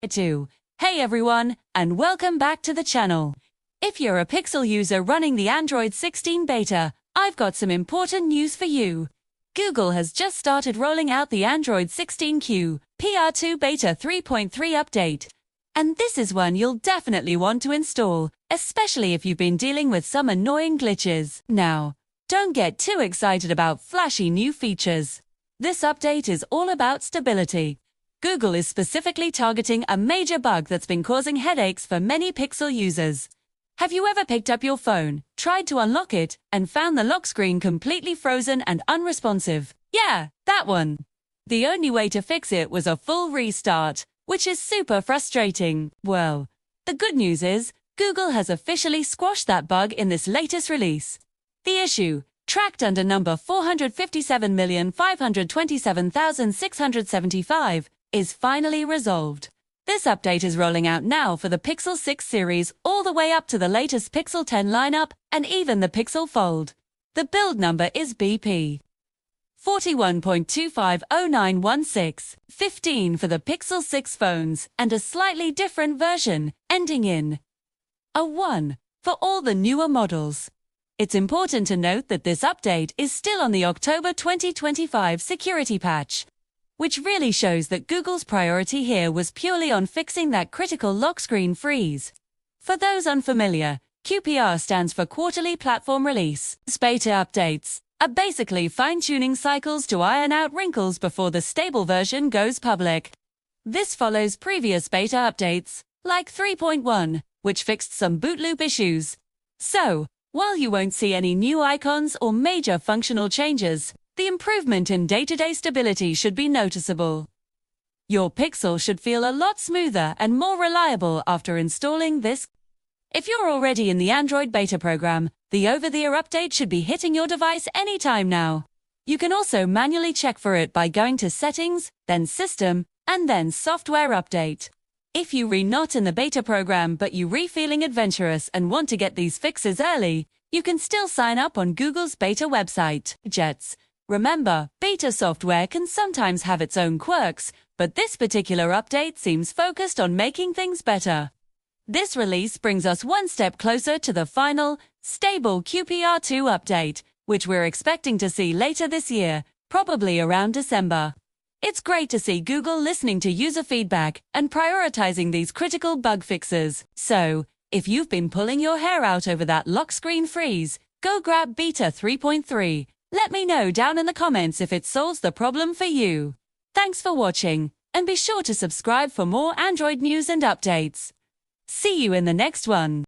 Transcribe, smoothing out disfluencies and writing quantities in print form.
QPR2. Hey everyone, and welcome back to the channel. If you're a Pixel user running the Android 16 beta, I've got some important news for you. Google has just started rolling out the Android 16 QPR2 Beta 3.3 update. And this is one you'll definitely want to install, especially if you've been dealing with some annoying glitches. Now, don't get too excited about flashy new features. This update is all about stability. Google is specifically targeting a major bug that's been causing headaches for many Pixel users. Have you ever picked up your phone, tried to unlock it, and found the lock screen completely frozen and unresponsive? Yeah, that one. The only way to fix it was a full restart, which is super frustrating. Well, the good news is, Google has officially squashed that bug in this latest release. The issue, tracked under number 457,527,675, is finally resolved. This update is rolling out now for the Pixel 6 series all the way up to the latest Pixel 10 lineup and even the Pixel Fold. The build number is BP 41.250916, 15 for the Pixel 6 phones, and a slightly different version, ending in a 1 for all the newer models. It's important to note that this update is still on the October 2025 security patch, which really shows that Google's priority here was purely on fixing that critical lock screen freeze. For those unfamiliar, QPR stands for Quarterly Platform Release. Beta updates are basically fine-tuning cycles to iron out wrinkles before the stable version goes public. This follows previous beta updates, like 3.1, which fixed some boot loop issues. So, while you won't see any new icons or major functional changes, the improvement in day-to-day stability should be noticeable. Your Pixel should feel a lot smoother and more reliable after installing this. If you're already in the Android beta program, the over-the-air update should be hitting your device anytime now. You can also manually check for it by going to Settings, then System, and then Software Update. If you're not in the beta program but you're feeling adventurous and want to get these fixes early, you can still sign up on Google's beta website. Remember, beta software can sometimes have its own quirks, but this particular update seems focused on making things better. This release brings us one step closer to the final, stable QPR2 update, which we're expecting to see later this year, probably around December. It's great to see Google listening to user feedback and prioritizing these critical bug fixes. So, if you've been pulling your hair out over that lock screen freeze, go grab Beta 3.3. Let me know down in the comments if it solves the problem for you. Thanks for watching, and be sure to subscribe for more Android news and updates. See you in the next one.